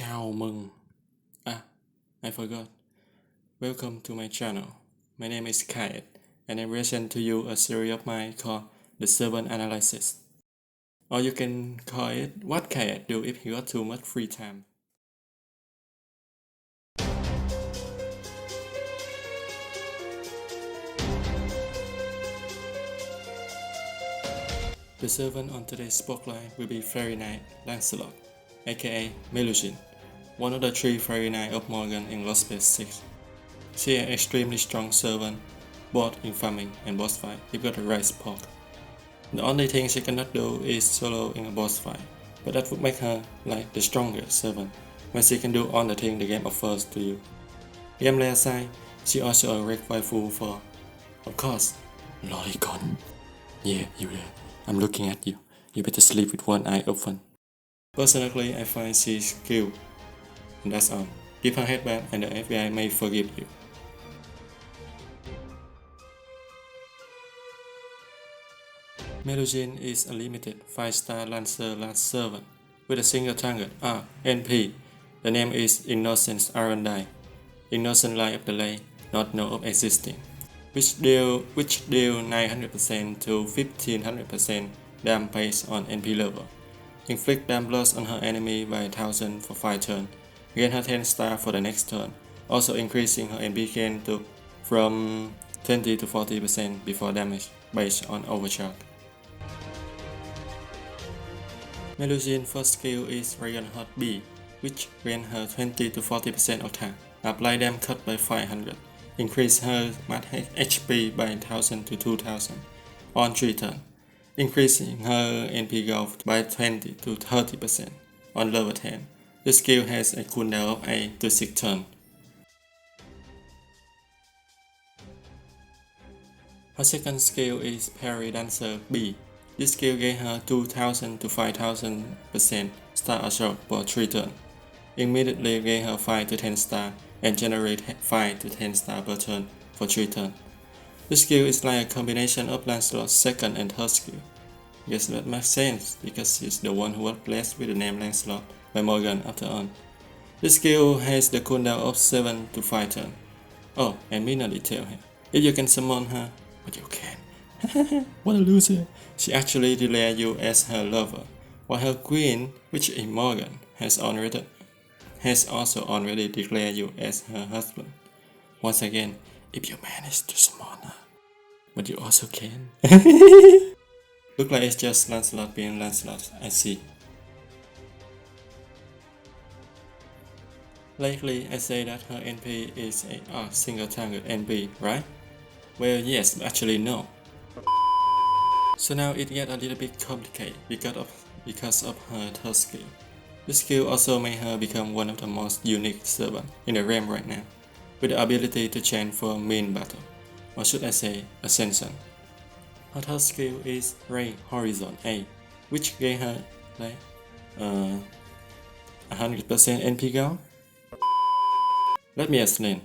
Chào mừng. I forgot. Welcome to my channel. My name is Kayet, and I present to you a series of mine called the Serpent Analysis. Or you can call it what Kayet do if he got too much free time. The servant on today's spotlight will be Fairy Knight LANCELOT, aka Melusine, one of the 3 Fairy Knights of Morgan in lostbelts 6. She is an extremely strong servant, both in farming and boss fight if got the right support. The only thing she cannot do is solo in a boss fight, but that would make her like the strongest servant, when she can do all the things the game offers to you. Gameplay aside, she also a great waifu for, of course, Lolicon. Yeah, you there. I'm looking at you. You better sleep with one eye open. Personally, I find she's cute. And that's all. Give her headband and the FBI may forgive you. Melusine is a limited 5-star LANCELOT servant with a single target, NP. The name is Innocent Arendai, Innocent Light of the Lake, not know of existing, which deal 900% to 1500% damage based on NP level. Inflict damage loss on her enemy by 1000 for 5 turns. Gain her 10 star for the next turn, also increasing her NP gain to from 20 to 40% before damage based on overcharge. Melusine's first skill is Rayon Hot B, which grants her 20 to 40% attack, apply them cut by 500, increase her max HP by 1000 to 2000 on 3 turns, increasing her NP growth by 20 to 30% on level 10. The skill has a cooldown of 8 to 6 turns. Her second skill is Parry Dancer B. This skill gave her 2000 to 5000% star assault for 3 turns. Immediately gave her 5 to 10 star and generate 5 to 10 star per turn for 3 turns. This skill is like a combination of LANCELOT's second and third skill. Yes, that makes sense because she's the one who was blessed with the name LANCELOT by Morgan after all. This skill has the cooldown of 7 to 5 turns. Oh, and minor detail here. If you can summon her, but you can. What a loser. She actually declares you as her lover, while her queen, which is Morgan, has also already declared you as her husband. Once again, if you manage to summon her, but you also can. Look like it's just LANCELOT being LANCELOT, I see. Lately, I say that her NP is a single target NP, right? Well, yes, but actually no. So now it gets a little bit complicated because of her third skill. This skill also made her become one of the most unique servants in the realm right now, with the ability to change for mean battle, or should I say ascension. Her third skill is Ray Horizon A, which gave her like 100% NP gold. Let me explain.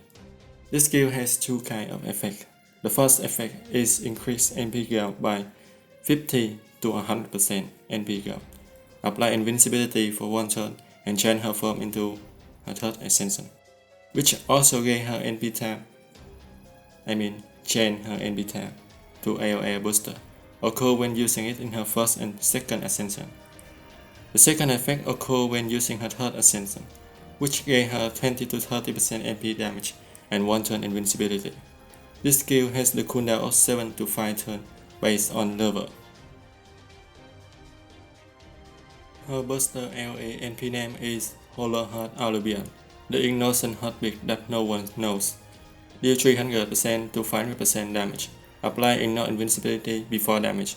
This skill has 2 kinds of effects. The first effect is increase NP gold by 50 to 100% NP gold. Apply invincibility for 1 turn and change her form into her third ascension, which also gave her NP tab. Change her NP tab to AoE booster, occur when using it in her first and second ascension. The second effect occurs when using her third ascension, which gave her 20 to 30% NP damage and 1 turn invincibility. This skill has the cooldown of 7 to 5 turns based on level. Her booster AoE NP name is Hollow Heart Alluvion, the innocent heartbeat that no one knows. Deal 300% to 500% damage. Apply ignore invincibility before damage.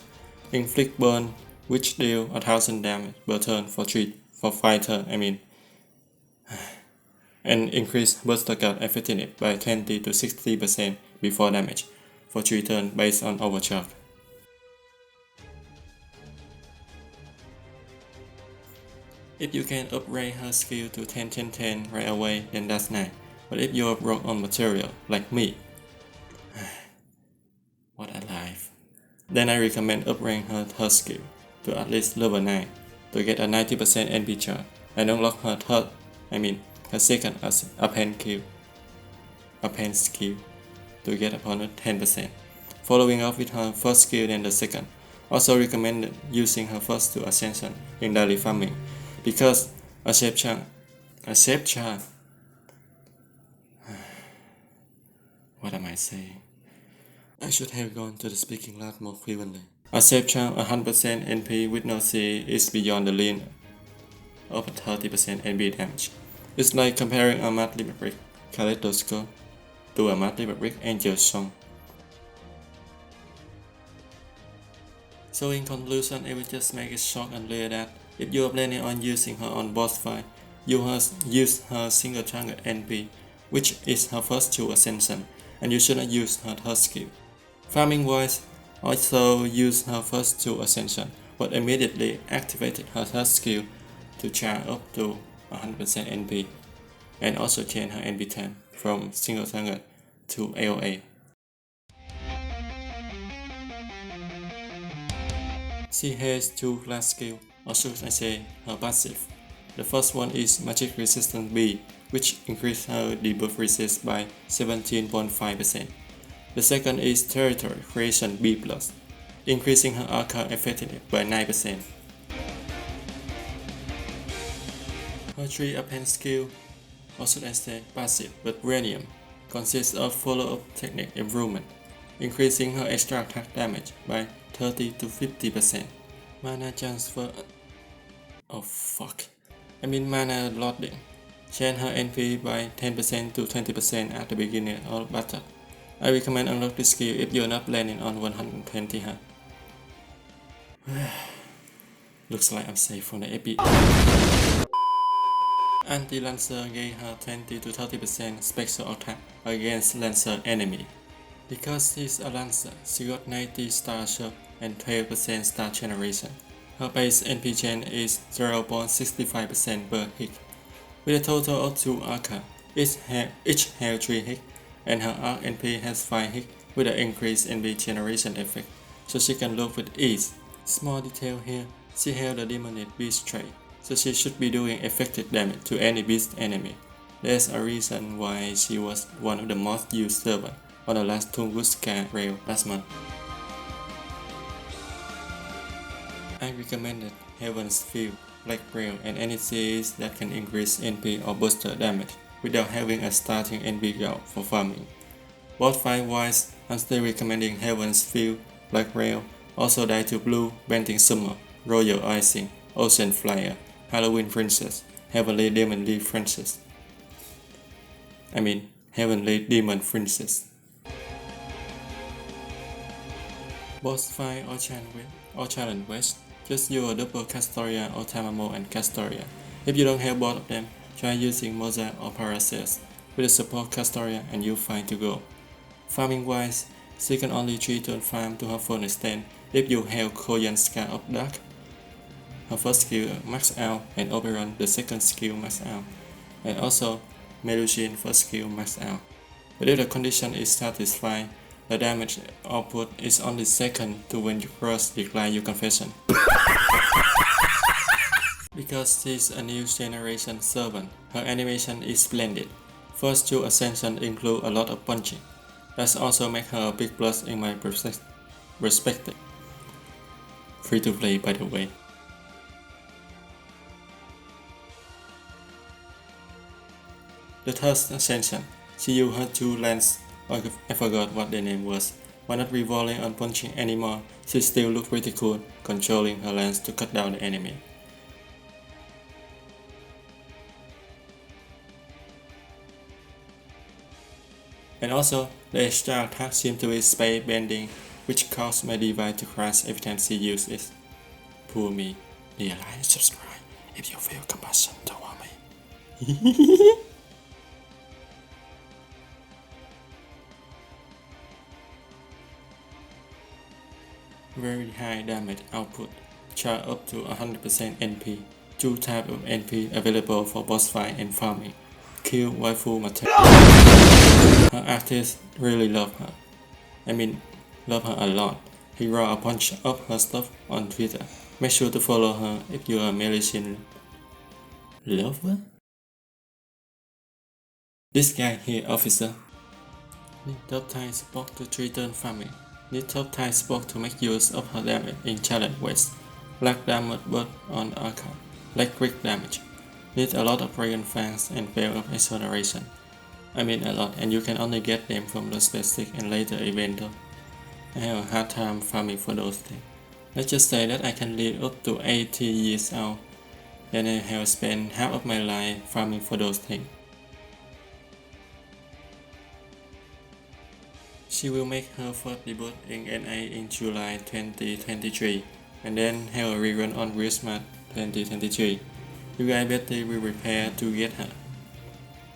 Inflict burn, which deal 1000 damage per turn for 5 turns. And increase burster card effectiveness by 20 to 60% before damage for 3 turns based on overcharge. If you can upgrade her skill to 10-10-10 right away, then that's nice. But if you're broke on material, like me, what a life, then I recommend upgrading her skill to at least level 9 to get a 90% NP charge and unlock her third Her second append skill to get opponent 10%. Following up with her first skill then the second. Also recommended using her first two ascension in daily farming because a shape chart. What am I saying? I should have gone to the speaking lot more frequently. A shape chart 100% NP with no C is beyond the limit of 30% NP damage. It's like comparing a Matt Limerick Kaleidoscope to a Matt Limerick Angel Song. So in conclusion, I will just make it short and clear that if you are planning on using her on boss fight, you must use her single target NP, which is her first two ascension, and you shouldn't use her third skill. Farming wise, also use her first two ascension, but immediately activated her third skill to charge up to 100% NP, and also change her NP 10 from single target to AOA. She has two class skills, or should I say her passive. The first one is Magic Resistance B, which increases her debuff resist by 17.5%. The second is Territory Creation B+, increasing her archer effectiveness by 9%. Her three append skill, or should I say passive but random, consists of follow-up technique improvement, increasing her extra attack damage by 30 to 50%. Mana transfer. Mana loading. Change her NP by 10% to 20% at the beginning of battle. I recommend unlock this skill if you're not planning on 120 her. Looks like I'm safe from the epic. Anti-Lancer gave her 20 to 30% special attack against Lancer enemy. Because she's a Lancer, she got 90 star shot and 12% star generation. Her base NP chain is 0.65% per hit. With a total of 2 archer, each have 3 hits, and her arc NP has 5 hits with an increased NP generation effect, so she can load with ease. Small detail here, she held the Demonite Beast trait, so she should be doing effective damage to any beast enemy. There's a reason why she was one of the most used servants on the last Tunguska rail last month. I recommended Heaven's Field, Black Rail, and any series that can increase NP or booster damage without having a starting NP goal for farming. Both fight wise, I'm still recommending Heaven's Field, Black Rail, also Die to Blue, Bending Summer, Royal Icing, Ocean Flyer, Halloween Princess, Heavenly Demon Princess. Heavenly Demon Princess. Boss fight or challenge West, just use a double Castoria or Tamamo and Castoria. If you don't have both of them, try using Mozart or Paracelsus with a support Castoria and you'll fine to go. Farming wise, she can only 3 turn farm to her full extent if you have Koyan Scar of Dark. Her first skill max out and Oberon the second skill max out, and also Melusine first skill max out. But if the condition is satisfied, the damage output is only second to when you cross decline your confession. Because she's a new generation servant, her animation is splendid. First two ascensions include a lot of punching. That also makes her a big plus in my perspective. Free to play, by the way. The third ascension, she used her two lands, I forgot what their name was. While not revolving on punching anymore, she still looked pretty cool, controlling her lance to cut down the enemy. And also, the extra attack seems to be space bending, which caused my device to crash every time she used it. Poor me. Dear, like and subscribe if you feel compassion toward me. Very high damage output, charge up to 100% NP. 2 types of NP available for boss fight and farming. Kill waifu material. Her artists really love her. Love her a lot. He wrote a bunch of her stuff on Twitter. Make sure to follow her if you are a Melusine lover. This guy here, officer. Need top time support to threaten farming. Need top time support to make use of her damage in challenge ways. Lack damage but on archive. Lack quick damage. Need a lot of Dragon Fangs and Veil of Exoneration. I mean a lot, and you can only get them from the specific and later event though. I have a hard time farming for those things. Let's just say that I can live up to 80 years old, then I have spent half of my life farming for those things. She will make her first debut in NA in July 2023, and then have a rerun on Christmas 2023. You guys better be prepared to get her.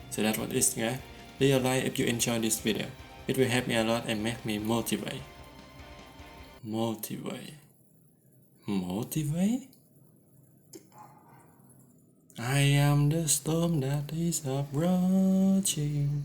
So that's what it is, guys. Leave a like if you enjoyed this video. It will help me a lot and make me motivate. Motivate? I am the storm that is approaching.